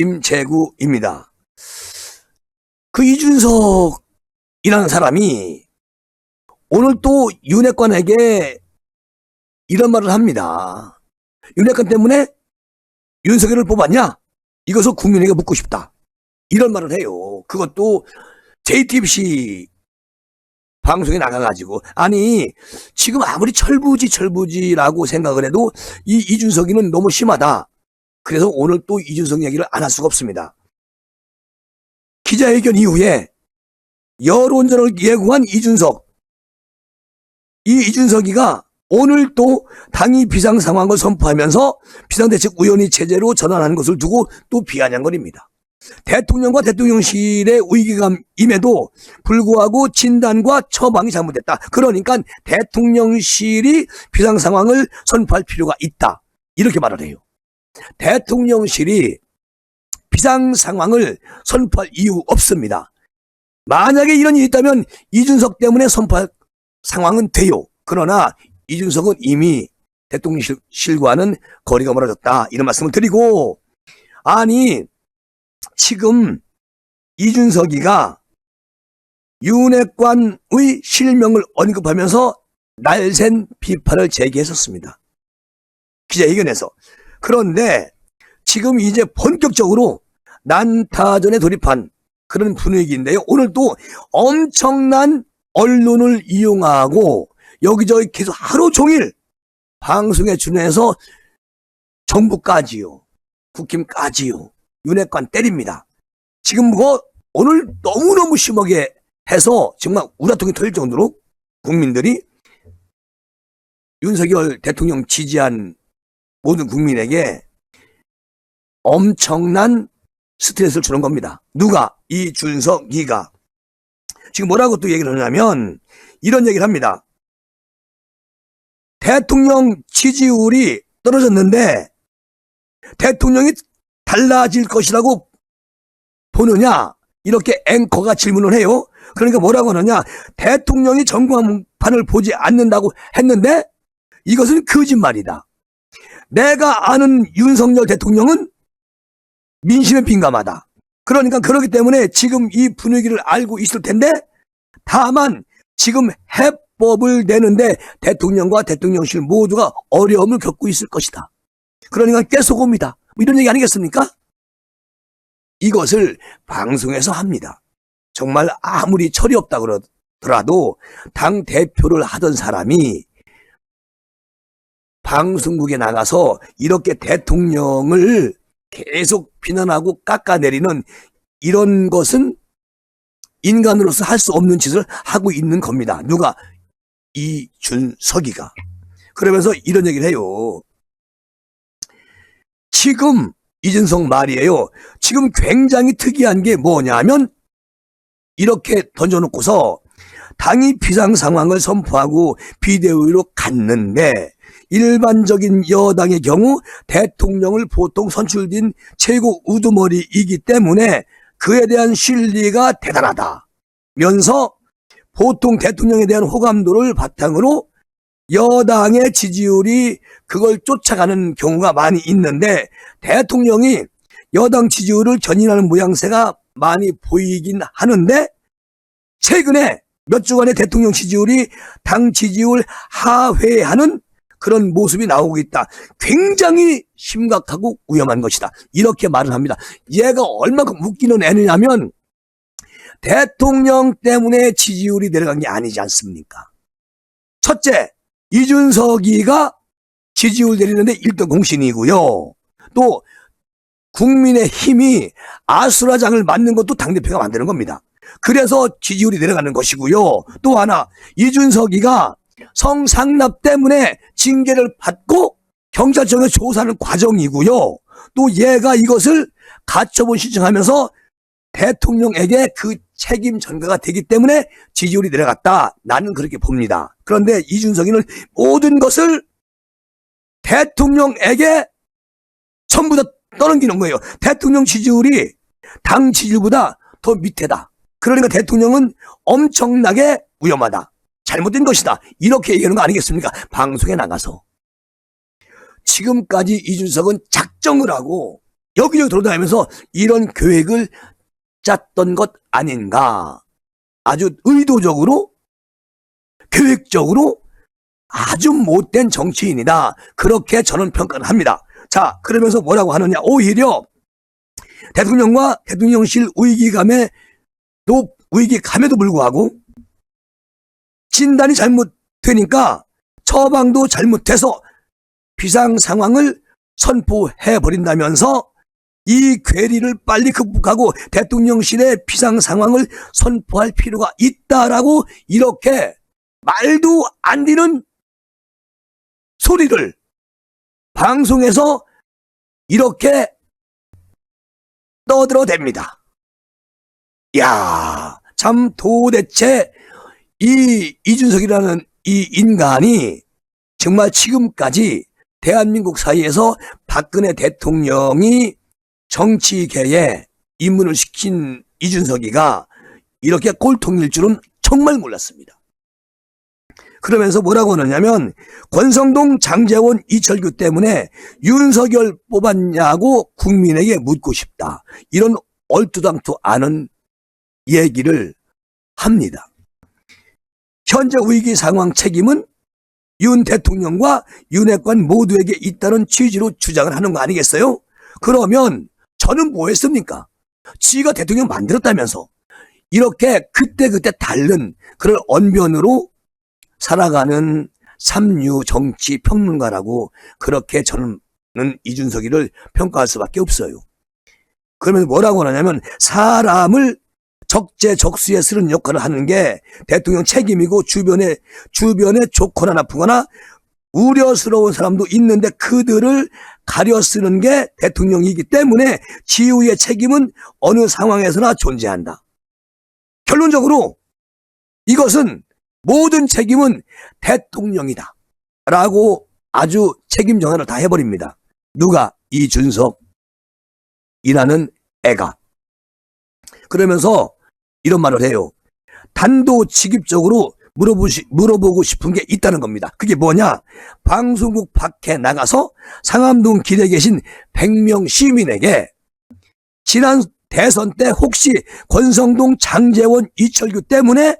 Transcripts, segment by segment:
김재구입니다. 그 이준석이라는 사람이 오늘 또 윤핵관에게 이런 말을 합니다. 윤핵관 때문에 윤석열을 뽑았냐? 이것을 국민에게 묻고 싶다. 이런 말을 해요. 그것도 JTBC 방송에 나가가지고, 아니 지금 아무리 철부지라고 생각을 해도 이 이준석이는 너무 심하다. 그래서 오늘 또 이준석 얘기를 안 할 수가 없습니다. 기자회견 이후에 여론전을 예고한 이준석, 이 이준석이가 오늘 또 당이 비상상황을 선포하면서 비상대책위원회 체제로 전환한 것을 두고 또 비아냥거립니다. 대통령과 대통령실의 위기감임에도 불구하고 진단과 처방이 잘못됐다. 그러니까 대통령실이 비상상황을 선포할 필요가 있다. 이렇게 말을 해요. 대통령실이 비상상황을 선포할 이유 없습니다. 만약에 이런 일이 있다면 이준석 때문에 선포할 상황은 돼요. 그러나 이준석은 이미 대통령실과는 거리가 멀어졌다. 이런 말씀을 드리고, 아니 지금 이준석이가 윤핵관의 실명을 언급하면서 날쌘 비판을 제기했었습니다. 기자회견에서. 그런데 지금 이제 본격적으로 난타전에 돌입한 그런 분위기인데요. 오늘 또 엄청난 언론을 이용하고 여기저기 계속 하루 종일 방송에 출연해서 정부까지요, 국힘까지요, 윤핵관 때립니다. 지금 오늘 너무너무 심하게 해서 정말 우라통이 터질 정도로 국민들이 윤석열 대통령 지지한 모든 국민에게 엄청난 스트레스를 주는 겁니다. 누가? 이준석이가. 지금 뭐라고 또 얘기를 하냐면 이런 얘기를 합니다. 대통령 지지율이 떨어졌는데 대통령이 달라질 것이라고 보느냐? 이렇게 앵커가 질문을 해요. 그러니까 뭐라고 하느냐? 대통령이 전광판을 보지 않는다고 했는데 이것은 거짓말이다. 내가 아는 윤석열 대통령은 민심에 민감하다. 그러니까 그렇기 때문에 지금 이 분위기를 알고 있을 텐데, 다만 지금 해법을 내는데 대통령과 대통령실 모두가 어려움을 겪고 있을 것이다. 그러니까 깨소금이다. 이런 얘기 아니겠습니까? 이것을 방송에서 합니다. 정말 아무리 철이 없다 그러더라도 당 대표를 하던 사람이 방송국에 나가서 이렇게 대통령을 계속 비난하고 깎아내리는 이런 것은 인간으로서 할 수 없는 짓을 하고 있는 겁니다. 누가? 이준석이가. 그러면서 이런 얘기를 해요. 지금 이준석 말이에요. 지금 굉장히 특이한 게 뭐냐면 이렇게 던져놓고서 당이 비상상황을 선포하고 비대위로 갔는데 일반적인 여당의 경우 대통령을 보통 선출된 최고 우두머리이기 때문에 그에 대한 신뢰가 대단하다면서 보통 대통령에 대한 호감도를 바탕으로 여당의 지지율이 그걸 쫓아가는 경우가 많이 있는데 대통령이 여당 지지율을 견인하는 모양새가 많이 보이긴 하는데 최근에 몇 주간의 대통령 지지율이 당 지지율 하회하는 그런 모습이 나오고 있다. 굉장히 심각하고 위험한 것이다. 이렇게 말을 합니다. 얘가 얼마큼 웃기는 애냐면 대통령 때문에 지지율이 내려간 게 아니지 않습니까? 첫째, 이준석이가 지지율 내리는데 1등 공신이고요. 또 국민의힘이 아수라장을 맞는 것도 당대표가 만드는 겁니다. 그래서 지지율이 내려가는 것이고요. 또 하나, 이준석이가 성상납 때문에 징계를 받고 경찰청에 조사하는 과정이고요. 또 얘가 이것을 가처분 신청하면서 대통령에게 그 책임 전가가 되기 때문에 지지율이 내려갔다. 나는 그렇게 봅니다. 그런데 이준석이는 모든 것을 대통령에게 전부 다 떠넘기는 거예요. 대통령 지지율이 당 지지율보다 더 밑에다. 그러니까 대통령은 엄청나게 위험하다. 잘못된 것이다. 이렇게 얘기하는 거 아니겠습니까? 방송에 나가서. 지금까지 이준석은 작정을 하고 여기저기 돌아다니면서 이런 계획을 짰던 것 아닌가. 아주 의도적으로, 계획적으로 아주 못된 정치인이다. 그렇게 저는 평가를 합니다. 자, 그러면서 뭐라고 하느냐. 오히려 대통령과 대통령실 위기감에도 불구하고 진단이 잘못되니까 처방도 잘못해서 비상 상황을 선포해버린다면서 이 괴리를 빨리 극복하고 대통령실의 비상 상황을 선포할 필요가 있다라고 이렇게 말도 안 되는 소리를 방송에서 이렇게 떠들어댑니다. 야, 참 도대체 이 이준석이라는 이 인간이 정말 지금까지 대한민국 사이에서 박근혜 대통령이 정치계에 입문을 시킨 이준석이가 이렇게 꼴통일 줄은 정말 몰랐습니다. 그러면서 뭐라고 하느냐면 권성동, 장제원, 이철규 때문에 윤석열 뽑았냐고 국민에게 묻고 싶다. 이런 얼토당토 않은 얘기를 합니다. 현재 위기 상황 책임은 윤 대통령과 윤핵관 모두에게 있다는 취지로 주장을 하는 거 아니겠어요? 그러면 저는 뭐 했습니까? 지가 대통령 만들었다면서 이렇게 그때그때 다른 그런 언변으로 살아가는 삼류 정치 평론가라고 그렇게 저는 이준석이를 평가할 수밖에 없어요. 그러면 뭐라고 하냐면 사람을 적재적소에 쓰는 역할을 하는 게 대통령 책임이고 주변에 좋거나 나쁘거나 우려스러운 사람도 있는데 그들을 가려 쓰는 게 대통령이기 때문에 지휘의 책임은 어느 상황에서나 존재한다. 결론적으로 이것은 모든 책임은 대통령이다 라고 아주 책임 전환을 다 해버립니다. 누가? 이준석이라는 애가. 그러면서 이런 말을 해요. 단도직입적으로 물어보고 싶은 게 있다는 겁니다. 그게 뭐냐? 방송국 밖에 나가서 상암동 길에 계신 100명 시민에게 지난 대선 때 혹시 권성동, 장제원, 이철규 때문에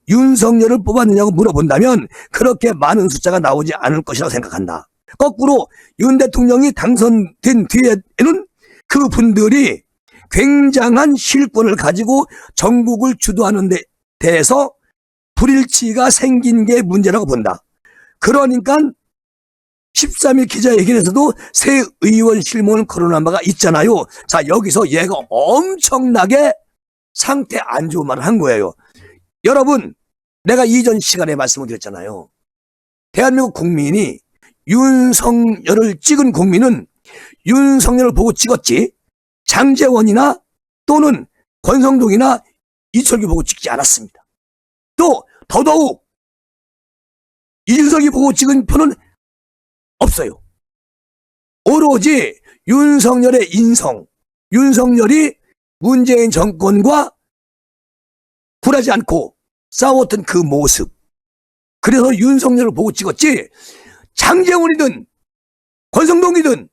윤석열을 뽑았느냐고 물어본다면 그렇게 많은 숫자가 나오지 않을 것이라고 생각한다. 거꾸로 윤 대통령이 당선된 뒤에는 그분들이 굉장한 실권을 가지고 전국을 주도하는 데 대해서 불일치가 생긴 게 문제라고 본다. 그러니까 13일 기자회견에서도 새 의원 실무를 거론한 바가 있잖아요. 자, 여기서 얘가 엄청나게 상태 안 좋은 말을 한 거예요. 여러분, 내가 이전 시간에 말씀을 드렸잖아요. 대한민국 국민이 윤석열을 찍은 국민은 윤석열을 보고 찍었지 장제원이나 또는 권성동이나 이철규 보고 찍지 않았습니다. 또 더더욱 이준석이 보고 찍은 표는 없어요. 오로지 윤석열의 인성, 윤석열이 문재인 정권과 굴하지 않고 싸웠던 그 모습. 그래서 윤석열을 보고 찍었지 장제원이든 권성동이든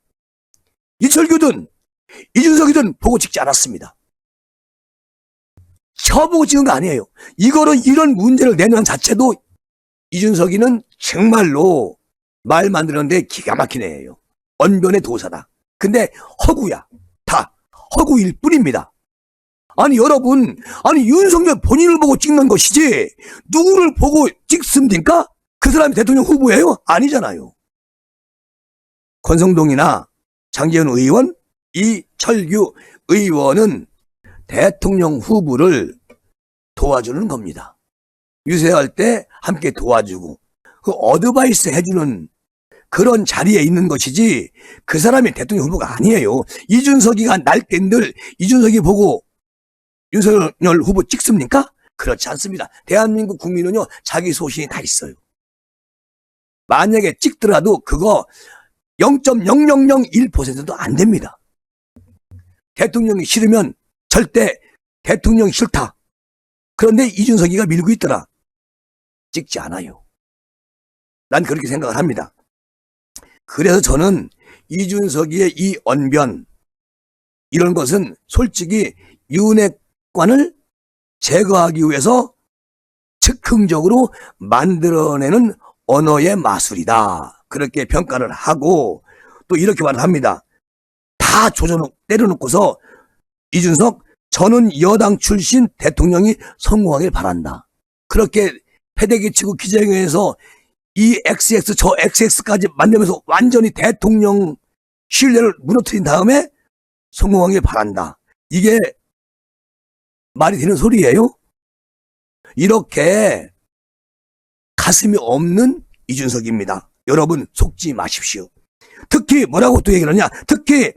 이철규든 이준석이든 보고 찍지 않았습니다. 저보고 찍은 거 아니에요. 이런 문제를 내놓은 자체도 이준석이는 정말로 말 만드는데 기가 막힌 애예요. 언변의 도사다. 근데 허구야. 다 허구일 뿐입니다. 아니 여러분, 윤석열 본인을 보고 찍는 것이지 누구를 보고 찍습니까? 그 사람이 대통령 후보예요? 아니잖아요. 권성동이나 장제원 의원, 이철규 의원은 대통령 후보를 도와주는 겁니다. 유세할 때 함께 도와주고 그 어드바이스 해주는 그런 자리에 있는 것이지 그 사람이 대통령 후보가 아니에요. 이준석이가 날땐들 이준석이 보고 윤석열 후보 찍습니까? 그렇지 않습니다. 대한민국 국민은요 자기 소신이 다 있어요. 만약에 찍더라도 그거 0.0001%도 안 됩니다. 대통령이 싫으면 절대 대통령이 싫다. 그런데 이준석이가 밀고 있더라. 찍지 않아요. 난 그렇게 생각을 합니다. 그래서 저는 이준석이의 이 언변 이런 것은 솔직히 윤핵관을 제거하기 위해서 즉흥적으로 만들어내는 언어의 마술이다. 그렇게 평가를 하고 또 이렇게 말을 합니다. 다 때려놓고서 이준석, 저는 여당 출신 대통령이 성공하길 바란다. 그렇게 패대기 치고 기자회견에서 이 XX 저 XX까지 만들면서 완전히 대통령 신뢰를 무너뜨린 다음에 성공하길 바란다. 이게 말이 되는 소리예요? 이렇게 가슴이 없는 이준석입니다. 여러분 속지 마십시오. 특히 뭐라고 또 얘기를 하냐? 특히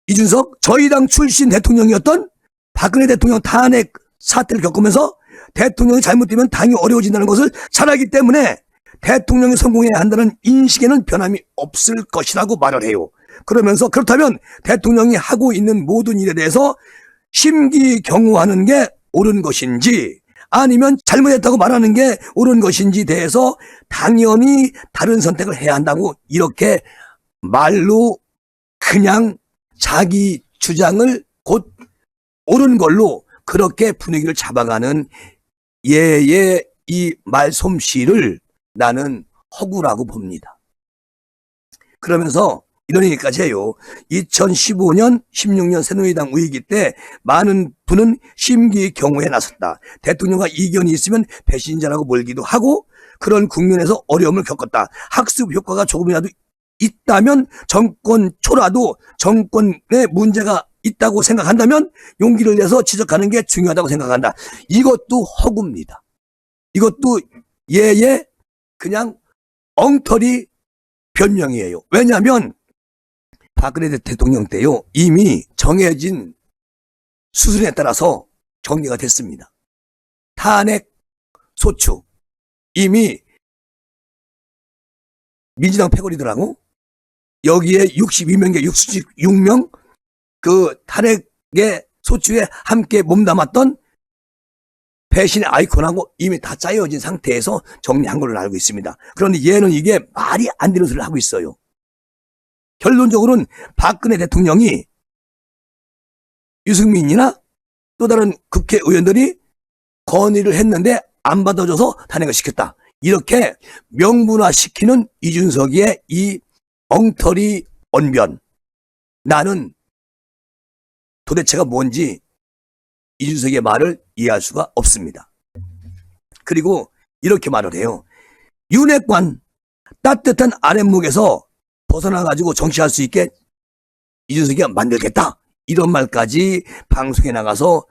이준석 저희 당 출신 대통령이었던 박근혜 대통령 탄핵 사태를 겪으면서 대통령이 잘못되면 당이 어려워진다는 것을 잘 알기 때문에 대통령이 성공해야 한다는 인식에는 변함이 없을 것이라고 말을 해요. 그러면서 그렇다면 대통령이 하고 있는 모든 일에 대해서 심기경후하는 게 옳은 것인지 아니면 잘못했다고 말하는 게 옳은 것인지 대해서 당연히 다른 선택을 해야 한다고 이렇게 말로 그냥 자기 주장을 곧 옳은 걸로 그렇게 분위기를 잡아가는 얘의 이 말솜씨를 나는 허구라고 봅니다. 그러면서 이런 얘기까지 해요. 2015년, 16년 새누리당 위기 때 많은 분은 심기경후에 나섰다. 대통령과 이견이 있으면 배신자라고 몰기도 하고 그런 국면에서 어려움을 겪었다. 학습 효과가 조금이라도 있다면 정권초라도 정권에 문제가 있다고 생각한다면 용기를 내서 지적하는 게 중요하다고 생각한다. 이것도 허구입니다. 이것도 얘의 그냥 엉터리 변명이에요. 왜냐하면 박근혜 대통령 때요 이미 정해진 수순에 따라서 정리가 됐습니다. 탄핵 소추 이미 민주당 패거리더라고. 여기에 62명계 66명 그 탄핵의 소추에 함께 몸담았던 배신의 아이콘하고 이미 다 짜여진 상태에서 정리한 걸로 알고 있습니다. 그런데 얘는 이게 말이 안 되는 소리를 하고 있어요. 결론적으로는 박근혜 대통령이 유승민이나 또 다른 국회의원들이 건의를 했는데 안 받아줘서 탄핵을 시켰다. 이렇게 명분화시키는 이준석의 이 엉터리 언변. 나는 도대체가 뭔지 이준석의 말을 이해할 수가 없습니다. 그리고 이렇게 말을 해요. 윤핵관 따뜻한 아랫목에서 벗어나가지고 정치할 수 있게 이준석이가 만들겠다. 이런 말까지 방송에 나가서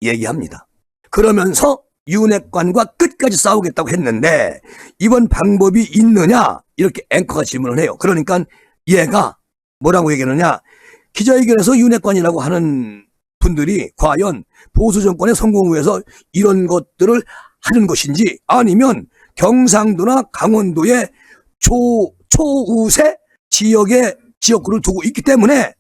얘기합니다. 그러면서 윤핵관과 끝까지 싸우겠다고 했는데 이번 방법이 있느냐? 이렇게 앵커가 질문을 해요. 그러니까 얘가 뭐라고 얘기하느냐? 기자회견에서 윤핵관이라고 하는 분들이 과연 보수 정권의 성공을 위해서 이런 것들을 하는 것인지 아니면 경상도나 강원도의 초우세 지역의 지역구를 두고 있기 때문에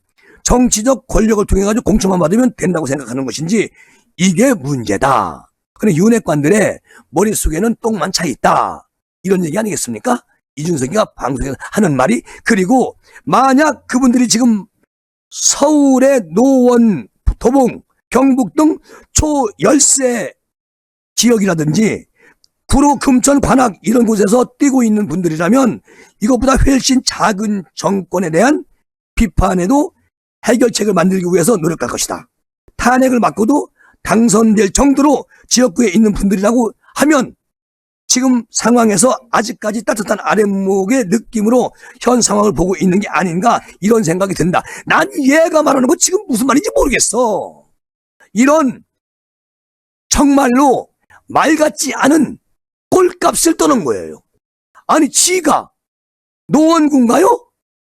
정치적 권력을 통해 가지고 공천만 받으면 된다고 생각하는 것인지 이게 문제다. 그런데 윤핵관들의 머릿속에는 똥만 차 있다. 이런 얘기 아니겠습니까? 이준석이가 방송에서 하는 말이. 그리고 만약 그분들이 지금 서울의 노원, 도봉, 경북 등 초열세 지역이라든지 구로, 금천, 관악 이런 곳에서 뛰고 있는 분들이라면 이것보다 훨씬 작은 정권에 대한 비판에도 해결책을 만들기 위해서 노력할 것이다. 탄핵을 맞고도 당선될 정도로 지역구에 있는 분들이라고 하면 지금 상황에서 아직까지 따뜻한 아랫목의 느낌으로 현 상황을 보고 있는 게 아닌가 이런 생각이 든다. 난 얘가 말하는 거 지금 무슨 말인지 모르겠어. 이런 정말로 말 같지 않은 꼴값을 떠는 거예요. 아니 지가 노원군가요?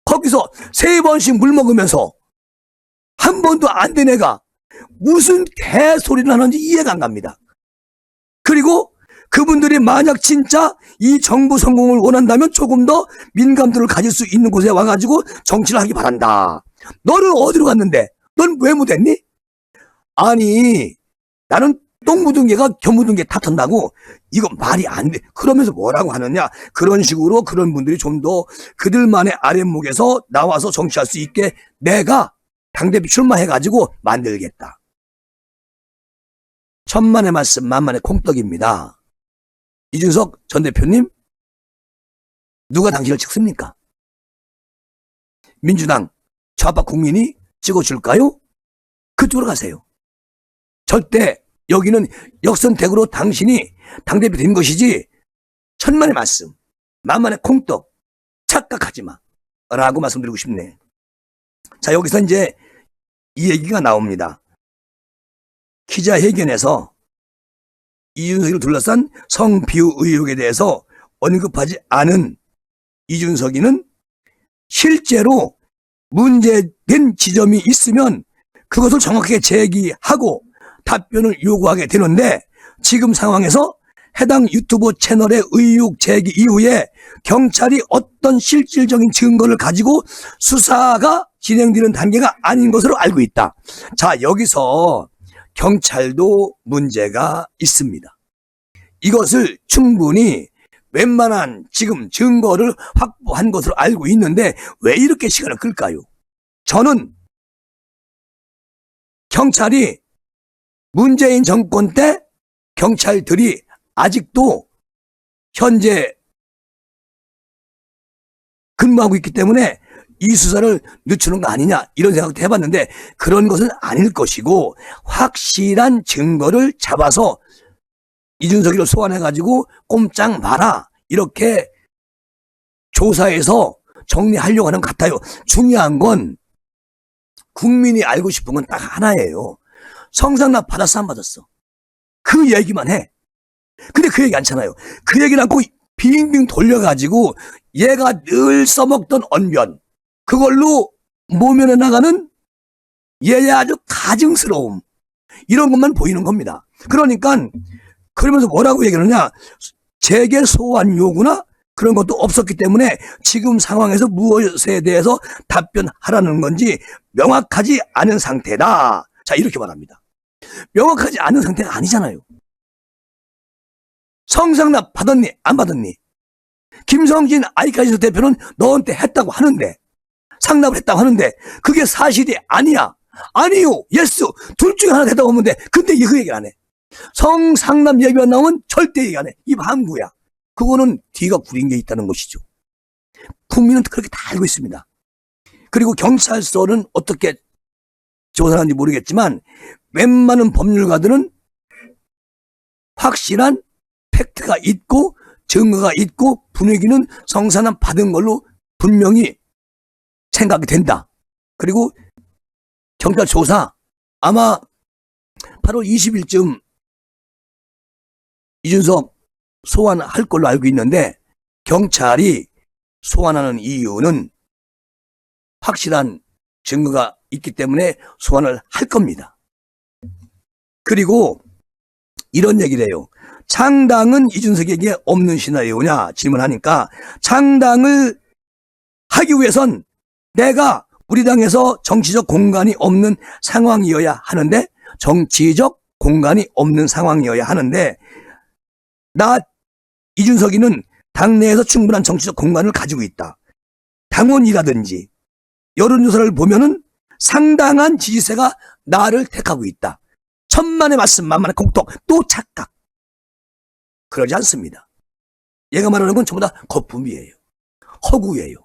거기서 3번씩 물 먹으면서 한 번도 안 된 애가 무슨 개소리를 하는지 이해가 안 갑니다. 그리고 그분들이 만약 진짜 이 정부 성공을 원한다면 조금 더 민감도를 가질 수 있는 곳에 와가지고 정치를 하기 바란다. 너는 어디로 갔는데? 넌 왜 못했니? 아니 나는 똥 묻은 개가 겨 묻은 개 탓한다고? 이거 말이 안 돼. 그러면서 뭐라고 하느냐? 그런 식으로 그런 분들이 좀 더 그들만의 아랫목에서 나와서 정치할 수 있게 내가 당대표 출마해가지고 만들겠다. 천만의 말씀 만만의 콩떡입니다. 이준석 전 대표님, 누가 당신을 찍습니까? 민주당 좌파 국민이 찍어줄까요? 그쪽으로 가세요. 절대 여기는 역선택으로 당신이 당대표 된 것이지 천만의 말씀 만만의 콩떡 착각하지 마 라고 말씀드리고 싶네. 자, 여기서 이제 이 얘기가 나옵니다. 기자회견에서 이준석을 둘러싼 성비우 의혹에 대해서 언급하지 않은 이준석이는 실제로 문제된 지점이 있으면 그것을 정확하게 제기하고 답변을 요구하게 되는데, 지금 상황에서 해당 유튜브 채널의 의혹 제기 이후에 경찰이 어떤 실질적인 증거를 가지고 수사가 진행되는 단계가 아닌 것으로 알고 있다. 자, 여기서 경찰도 문제가 있습니다. 이것을 충분히 웬만한 지금 증거를 확보한 것으로 알고 있는데 왜 이렇게 시간을 끌까요? 저는 경찰이 문재인 정권 때 경찰들이 아직도 현재 근무하고 있기 때문에 이 수사를 늦추는 거 아니냐 이런 생각도 해봤는데 그런 것은 아닐 것이고, 확실한 증거를 잡아서 이준석이를 소환해가지고 꼼짝 마라 이렇게 조사해서 정리하려고 하는 것 같아요. 중요한 건 국민이 알고 싶은 건 딱 하나예요. 성상납 받았어 안 받았어? 그 얘기만 해. 근데 그 얘기 않잖아요. 그 얘기는 않고 빙빙 돌려가지고 얘가 늘 써먹던 언변, 그걸로 모면해 나가는 얘의 아주 가증스러움, 이런 것만 보이는 겁니다. 그러니까 그러면서 뭐라고 얘기하느냐, 재계 소환 요구나 그런 것도 없었기 때문에 지금 상황에서 무엇에 대해서 답변하라는 건지 명확하지 않은 상태다. 자, 이렇게 말합니다. 명확하지 않은 상태가 아니잖아요. 성상납 받았니 안 받았니? 김성진 아이카이스 대표는 너한테 했다고 하는데, 상납을 했다고 하는데 그게 사실이 아니야. 아니요, 예스, 둘 중에 하나 됐다고 하면 돼. 근데 그 얘기를 안 해. 성상납 얘기가 나오면 절대 얘기 안 해. 이 방구야. 그거는 뒤가 구린 게 있다는 것이죠. 국민은 그렇게 다 알고 있습니다. 그리고 경찰서는 어떻게 조사하는지 모르겠지만 웬만한 법률가들은 확실한 팩트가 있고 증거가 있고 분위기는 성상납 받은 걸로 분명히 생각이 된다. 그리고 경찰 조사 아마 8월 20일쯤 이준석 소환할 걸로 알고 있는데, 경찰이 소환하는 이유는 확실한 증거가 있기 때문에 소환을 할 겁니다. 그리고 이런 얘기를 해요. 창당은 이준석에게 없는 시나리오냐 질문하니까, 창당을 하기 위해선 내가 우리 당에서 정치적 공간이 없는 상황이어야 하는데, 정치적 공간이 없는 상황이어야 하는데, 나 이준석이는 당내에서 충분한 정치적 공간을 가지고 있다. 당원이라든지 여론조사를 보면은 상당한 지지세가 나를 택하고 있다. 천만의 말씀 만만의 콩떡, 또 착각. 그러지 않습니다. 얘가 말하는 건 전부 다 거품이에요. 허구예요.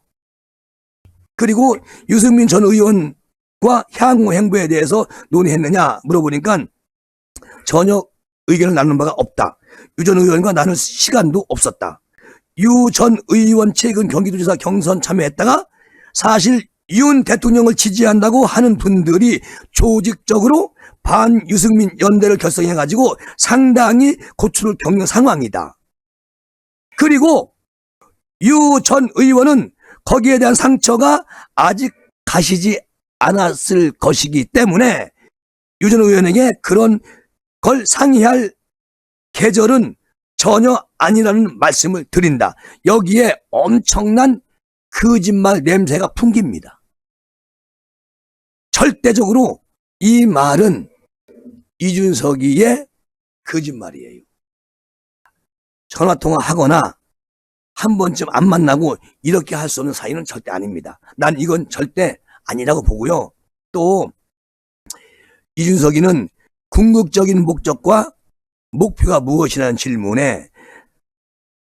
그리고 유승민 전 의원과 향후 행보에 대해서 논의했느냐 물어보니까 전혀 의견을 나누는 바가 없다. 유 전 의원과 나눌 시간도 없었다. 유 전 의원 최근 경기도지사 경선 참여했다가 사실 윤 대통령을 지지한다고 하는 분들이 조직적으로 반유승민 연대를 결성해가지고 상당히 고초를 겪는 상황이다. 그리고 유 전 의원은 거기에 대한 상처가 아직 가시지 않았을 것이기 때문에 유 전 의원에게 그런 걸 상의할 계절은 전혀 아니라는 말씀을 드린다. 여기에 엄청난 거짓말 냄새가 풍깁니다. 절대적으로 이 말은 이준석이의 거짓말이에요. 전화통화하거나 한 번쯤 안 만나고 이렇게 할 수 없는 사이는 절대 아닙니다. 난 이건 절대 아니라고 보고요. 또 이준석이는 궁극적인 목적과 목표가 무엇이라는 질문에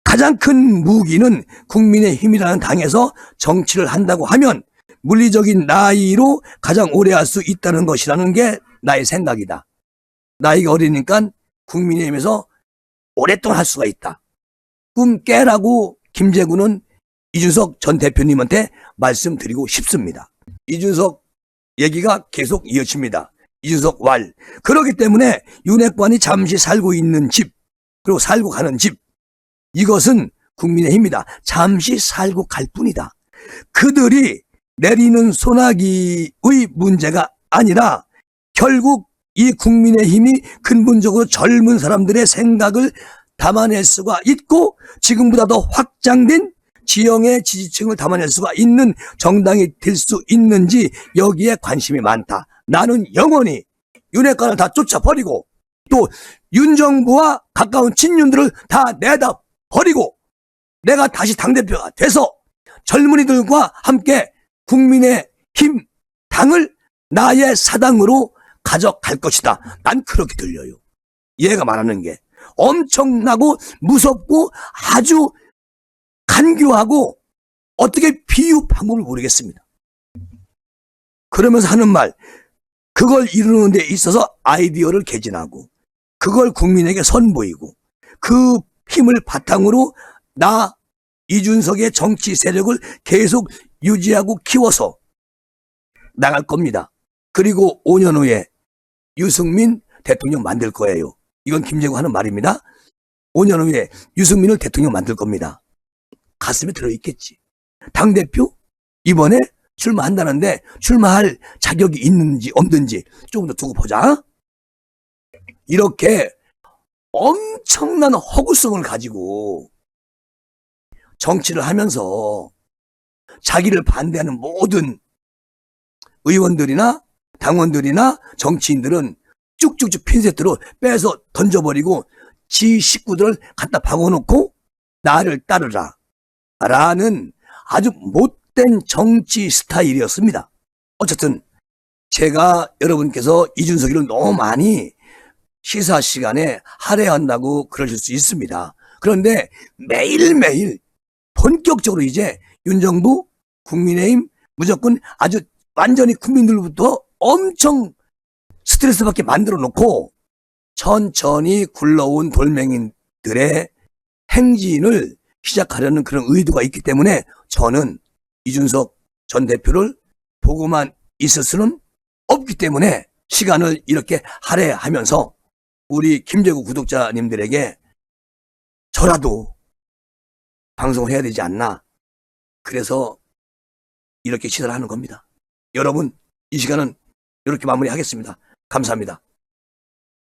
가장 큰 무기는 국민의힘이라는 당에서 정치를 한다고 하면 물리적인 나이로 가장 오래 할 수 있다는 것이라는 게 나의 생각이다. 나이가 어리니까 국민의힘에서 오랫동안 할 수가 있다. 꿈 깨라고 김재구는 이준석 전 대표님한테 말씀드리고 싶습니다. 이준석 얘기가 계속 이어집니다. 이준석 왈. 그렇기 때문에 윤핵관이 잠시 살고 있는 집, 그리고 살고 가는 집, 이것은 국민의힘이다. 잠시 살고 갈 뿐이다. 그들이 내리는 소나기의 문제가 아니라 결국 이 국민의힘이 근본적으로 젊은 사람들의 생각을 담아낼 수가 있고 지금보다 더 확장된 지형의 지지층을 담아낼 수가 있는 정당이 될 수 있는지 여기에 관심이 많다. 나는 영원히 윤핵관을 다 쫓아버리고 또 윤정부와 가까운 친윤들을 다 내다 버리고 내가 다시 당대표가 돼서 젊은이들과 함께 국민의힘 당을 나의 사당으로 가져갈 것이다. 난 그렇게 들려요. 얘가 말하는 게 엄청나고 무섭고 아주 간교하고 어떻게 비유 방법을 모르겠습니다. 그러면서 하는 말, 그걸 이루는 데 있어서 아이디어를 개진하고 그걸 국민에게 선보이고 그 힘을 바탕으로 나 이준석의 정치 세력을 계속 유지하고 키워서 나갈 겁니다. 그리고 5년 후에 유승민 대통령 만들 거예요. 이건 김재구 하는 말입니다. 5년 후에 유승민을 대통령 만들 겁니다. 가슴에 들어있겠지. 당대표 이번에 출마한다는데 출마할 자격이 있는지 없는지 조금 더 두고 보자. 이렇게 엄청난 허구성을 가지고 정치를 하면서 자기를 반대하는 모든 의원들이나 당원들이나 정치인들은 쭉쭉쭉 핀셋으로 빼서 던져버리고 지 식구들을 갖다 박아놓고 나를 따르라 라는 아주 못된 정치 스타일이었습니다. 어쨌든 제가 여러분께서 이준석이를 너무 많이 시사 시간에 할애한다고 그러실 수 있습니다. 그런데 매일매일 본격적으로 이제 윤정부, 국민의힘 무조건 아주 완전히 국민들부터 엄청 스트레스 받게 만들어 놓고 천천히 굴러온 돌멩이들의 행진을 시작하려는 그런 의도가 있기 때문에 저는 이준석 전 대표를 보고만 있을 수는 없기 때문에 시간을 이렇게 할애하면서 우리 김재구 구독자님들에게 저라도 방송을 해야 되지 않나. 그래서 이렇게 시사를 하는 겁니다. 여러분, 이 시간은 이렇게 마무리하겠습니다. 감사합니다.